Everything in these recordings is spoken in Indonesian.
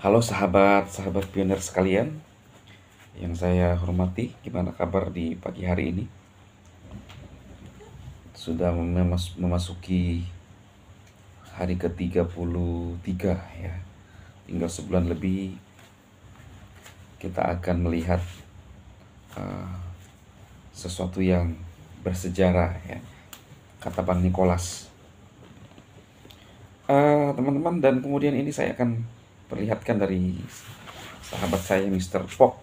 Halo sahabat pioner sekalian yang saya hormati, gimana kabar di pagi hari ini? Sudah memasuki hari ke-33 ya. Tinggal sebulan lebih kita akan melihat sesuatu yang bersejarah ya, kata Bang Nicholas. Teman-teman, dan kemudian ini saya akan perlihatkan dari sahabat saya Mr. Spock.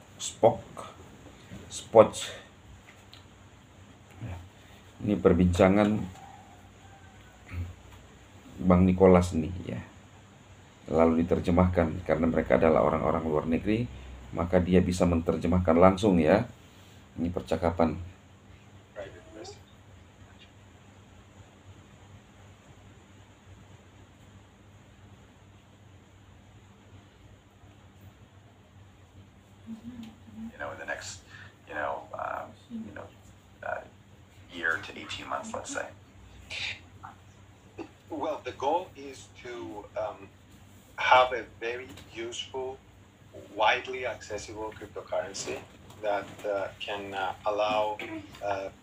Ini perbincangan Bang Nicholas nih ya. Lalu diterjemahkan karena mereka adalah orang-orang luar negeri, maka dia bisa menerjemahkan langsung ya. Ini percakapan. In the next, year to 18 months, let's say? Well, the goal is to have a very useful, widely accessible cryptocurrency that can allow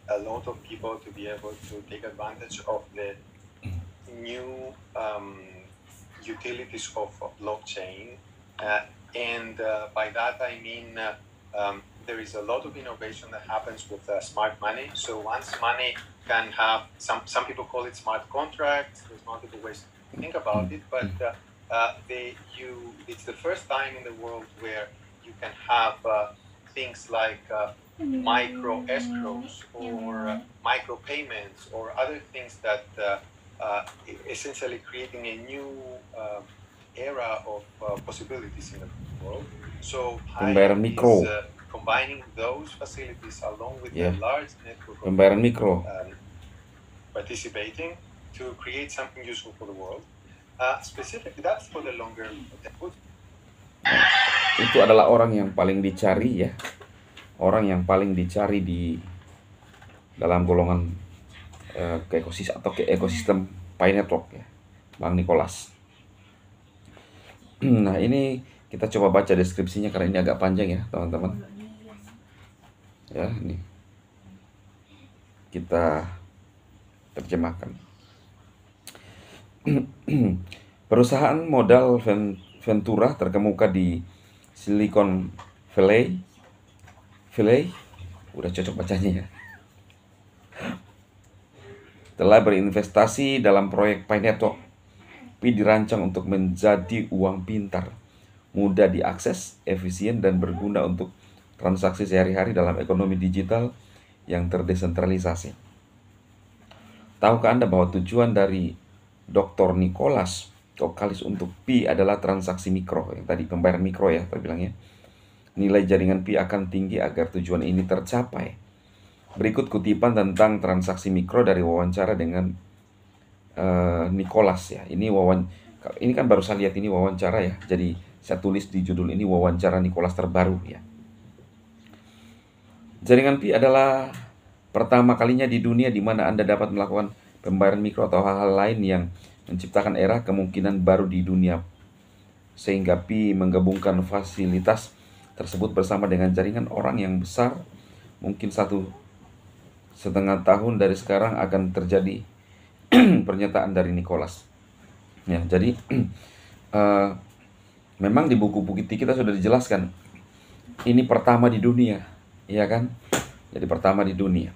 a lot of people to be able to take advantage of the new utilities of blockchain. And by that I mean there is a lot of innovation that happens with smart money. So once money can have, some people call it smart contracts. There's multiple ways to think about it, but it's the first time in the world where you can have things like micro escrows or micro payments or other things that essentially creating a new era of possibilities in the world. So Pembayaran mikro. Combining those facilities along with the large network of Pembayaran mikro participating to create something useful for the world. Specifically, that's for the longer term. Itu adalah orang yang paling dicari ya, orang yang paling dicari di dalam golongan ekosistem Pi Network ya, Bang Nicholas. Nah, ini kita coba baca deskripsinya karena ini agak panjang ya teman-teman. Ya, ini kita terjemahkan. Perusahaan modal Ventura terkemuka di Silicon Valley, udah cocok bacanya ya, telah berinvestasi dalam proyek Pi Network. Pi dirancang untuk menjadi uang pintar, mudah diakses, efisien, dan berguna untuk transaksi sehari-hari dalam ekonomi digital yang terdesentralisasi. Tahukah Anda bahwa tujuan dari Dr. Nicholas Kokkalis untuk Pi adalah transaksi mikro, yang tadi pembayaran mikro ya, terbilangnya. Nilai jaringan Pi akan tinggi agar tujuan ini tercapai. Berikut kutipan tentang transaksi mikro dari wawancara dengan Nicholas ya. Ini kan baru saya lihat, ini wawancara ya. Jadi saya tulis di judul ini wawancara Nicholas terbaru ya. Jaringan Pi adalah pertama kalinya di dunia di mana Anda dapat melakukan pembayaran mikro atau hal-hal lain yang menciptakan era kemungkinan baru di dunia. Sehingga Pi menggabungkan fasilitas tersebut bersama dengan jaringan orang yang besar. Mungkin 1,5 tahun dari sekarang akan terjadi pernyataan dari Nicholas. Ya, jadi memang di buku kita sudah dijelaskan ini pertama di dunia, ya kan? Jadi pertama di dunia.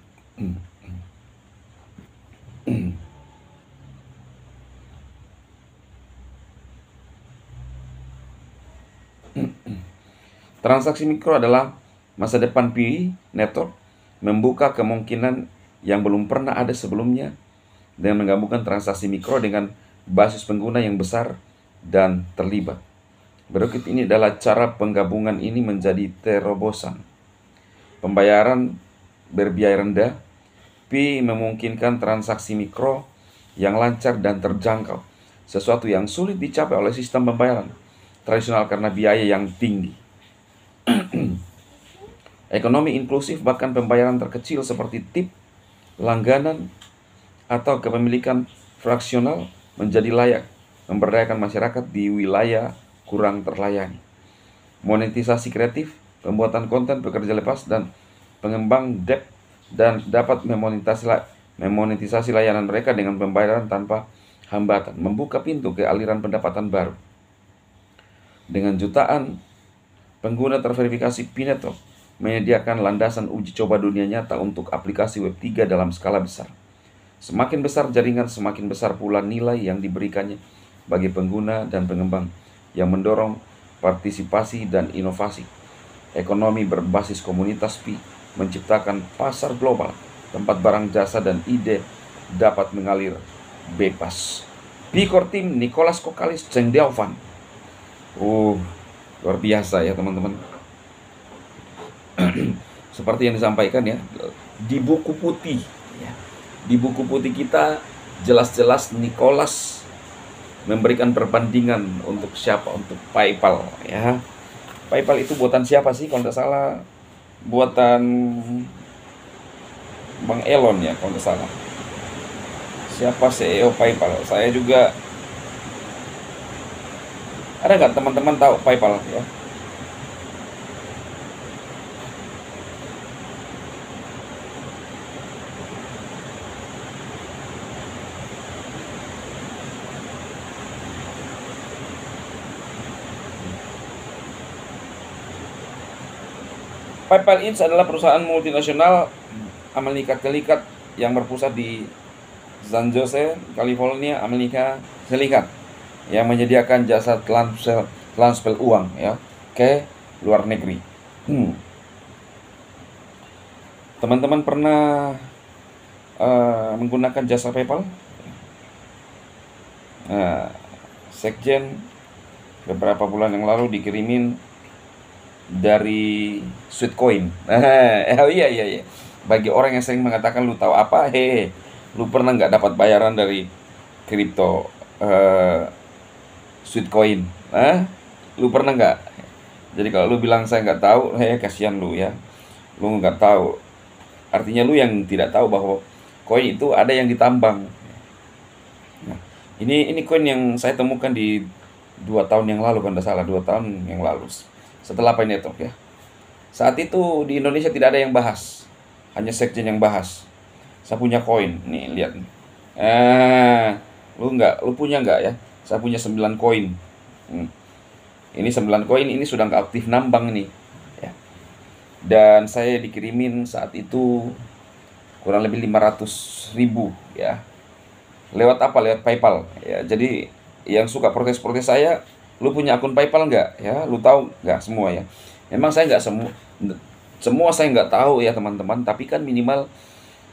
Transaksi mikro adalah masa depan Pi Network, membuka kemungkinan yang belum pernah ada sebelumnya dengan menggabungkan transaksi mikro dengan basis pengguna yang besar dan terlibat. Berikut ini adalah cara penggabungan ini menjadi terobosan. Pembayaran berbiaya rendah. Pi memungkinkan transaksi mikro yang lancar dan terjangkau, sesuatu yang sulit dicapai oleh sistem pembayaran tradisional karena biaya yang tinggi. Ekonomi inklusif, bahkan pembayaran terkecil seperti tip, langganan, atau kepemilikan fraksional menjadi layak memberdayakan masyarakat di wilayah kurang terlayani. Monetisasi kreatif, pembuatan konten, pekerja lepas, dan pengembang debt dan dapat memonetisasi layanan mereka dengan pembayaran tanpa hambatan, membuka pintu ke aliran pendapatan baru. Dengan jutaan pengguna terverifikasi, Pinetwork menyediakan landasan uji coba dunia nyata untuk aplikasi Web 3 dalam skala besar. Semakin besar jaringan, semakin besar pula nilai yang diberikannya bagi pengguna dan pengembang, yang mendorong partisipasi dan inovasi. Ekonomi berbasis komunitas Pi menciptakan pasar global, tempat barang, jasa, dan ide dapat mengalir bebas. Pi Core Team Nicholas Kokalis Cendeovan. Luar biasa ya teman-teman. Seperti yang disampaikan ya di buku putih ya. Di buku putih kita jelas-jelas Nicholas memberikan perbandingan untuk siapa, untuk PayPal ya. PayPal itu buatan siapa sih? Kalau tidak salah buatan Bang Elon ya, kalau tidak salah. Siapa CEO PayPal? Saya juga ada nggak teman-teman tahu PayPal ya? PayPal Inc. adalah perusahaan multinasional Amerika Serikat yang berpusat di San Jose, California, Amerika Serikat, yang menyediakan jasa transfer uang ya ke luar negeri. Teman-teman pernah menggunakan jasa PayPal? Sekjen beberapa bulan yang lalu dikirimin dari Sweetcoin. Iya. Bagi orang yang sering mengatakan lu tahu apa, lu pernah nggak dapat bayaran dari kripto Sweetcoin? Lu pernah nggak? Jadi kalau lu bilang saya nggak tahu, kasihan lu ya, lu nggak tahu. Artinya lu yang tidak tahu bahwa koin itu ada yang ditambang. Nah, ini koin yang saya temukan di 2 tahun yang lalu, kan tidak salah 2 tahun yang lalu. Setelah Pinetwork ya. Saat itu di Indonesia tidak ada yang bahas, hanya sekjen yang bahas. Saya punya koin, nih lihat. Lu punya nggak ya? Saya punya 9 koin. Ini 9 koin, ini sudah nggak aktif nambang nih. Ya. Dan saya dikirimin saat itu kurang lebih 500.000 ya. Lewat apa? Lewat PayPal. Ya, jadi yang suka protes-protes saya, lu punya akun PayPal nggak? Ya, lu tahu nggak semua ya? Memang saya nggak semua saya nggak tahu ya teman-teman. Tapi kan minimal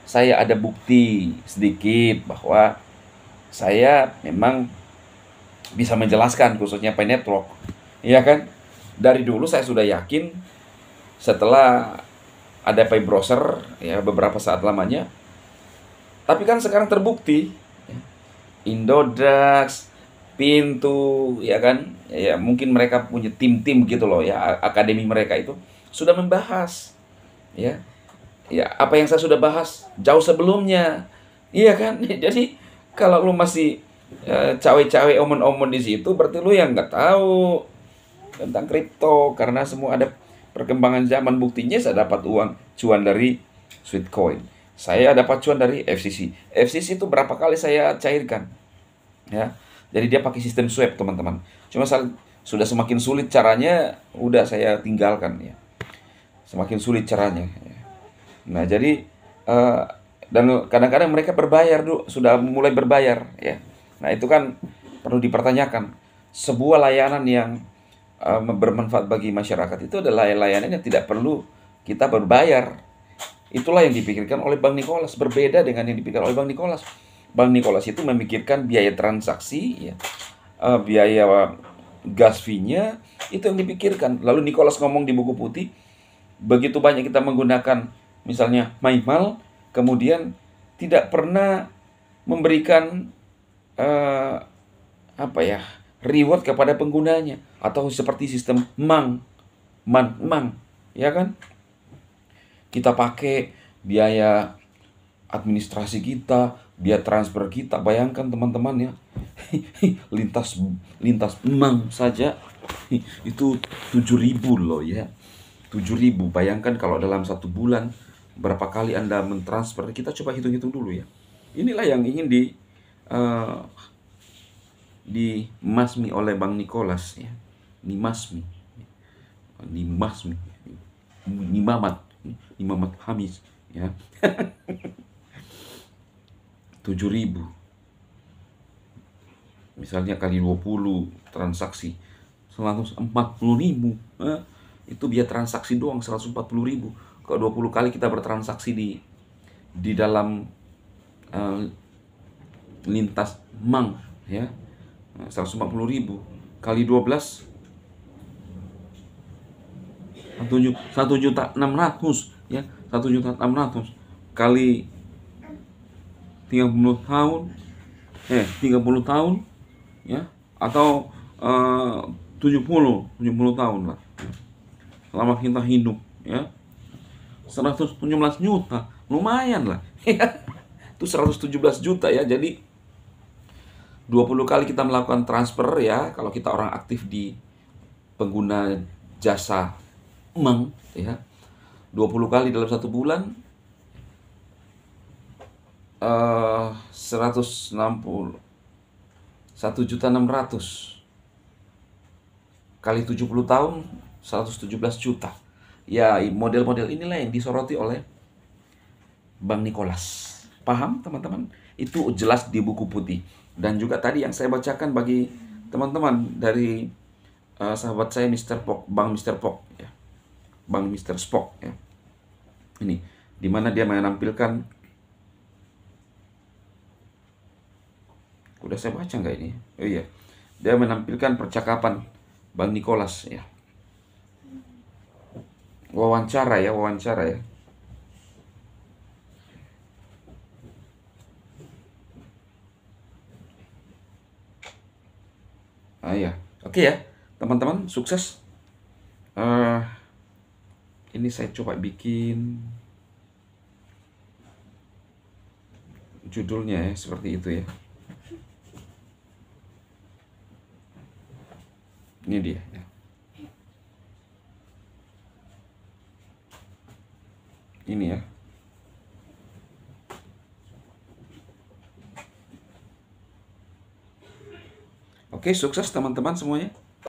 saya ada bukti sedikit bahwa saya memang bisa menjelaskan, khususnya Pinetwork, iya kan? Dari dulu saya sudah yakin. Setelah ada Pay Browser ya beberapa saat lamanya. Tapi kan sekarang terbukti ya, Indodax, Pintu, ya kan? Ya mungkin mereka punya tim-tim gitu loh ya, akademi mereka itu sudah membahas ya. Ya, apa yang saya sudah bahas jauh sebelumnya. Iya kan? Jadi kalau lu masih cawe-cawe omon-omon di situ, berarti lu yang nggak tahu tentang kripto, karena semua ada perkembangan zaman. Buktinya saya dapat uang cuan dari Sweetcoin. Saya dapat cuan dari FCC. FCC itu berapa kali saya cairkan. Ya. Jadi dia pakai sistem swap, teman-teman. Cuma sudah semakin sulit caranya, udah saya tinggalkan ya. Semakin sulit caranya. Ya. Nah, jadi dan kadang-kadang mereka berbayar dulu, sudah mulai berbayar ya. Nah, itu kan perlu dipertanyakan. Sebuah layanan yang bermanfaat bagi masyarakat itu adalah layanan yang tidak perlu kita berbayar. Itulah yang dipikirkan oleh Bang Nicholas, berbeda dengan yang dipikirkan oleh Bang Nicholas. Bang Nicholas itu memikirkan biaya transaksi, ya, biaya gas fee-nya, itu yang dipikirkan. Lalu Nicholas ngomong di buku putih, begitu banyak kita menggunakan misalnya PayPal, kemudian tidak pernah memberikan reward kepada penggunanya, atau seperti sistem mang, ya kan? Kita pakai biaya administrasi kita, biaya transfer kita, bayangkan teman-teman ya, lintas mang saja Itu 7.000 loh ya. 7.000. Bayangkan kalau dalam 1 bulan berapa kali Anda mentransfer. Kita coba hitung-hitung dulu ya. Inilah yang ingin dimasmi oleh Bang Nicholas ya. Nimasmi. Nimamat Hamis ya. 7.000 misalnya kali 20 transaksi 140.000, itu biaya transaksi doang 140.000. Kalau 20 kali kita bertransaksi di dalam lintas Mang ya, 140.000 kali 12 1.600.000 ya, 1.600.000 kali 30 tahun 30 tahun ya, atau 70 tahun lah selama kita hidup ya. 117 juta lumayan lah itu 117 juta ya. Jadi 20 kali kita melakukan transfer ya, kalau kita orang aktif di pengguna jasa Mang ya, 20 kali dalam 1 bulan 160 1.600.000 kali 70 tahun 117 juta. Ya, model-model inilah yang disoroti oleh Bang Nicholas. Paham teman-teman? Itu jelas di buku putih. Dan juga tadi yang saya bacakan bagi teman-teman dari sahabat saya Mr. Pok, Bang Mr. Pok ya. Bang Mr. Spock ya. Ini dimana dia menampilkan, udah saya baca nggak ini? Oh iya, dia menampilkan percakapan Bang Nicholas ya. Wawancara ya. Ya, oke ya, teman-teman, sukses. Ini saya coba bikin judulnya ya, seperti itu ya. Ini dia ya. Ini ya. Oke, sukses teman-teman semuanya.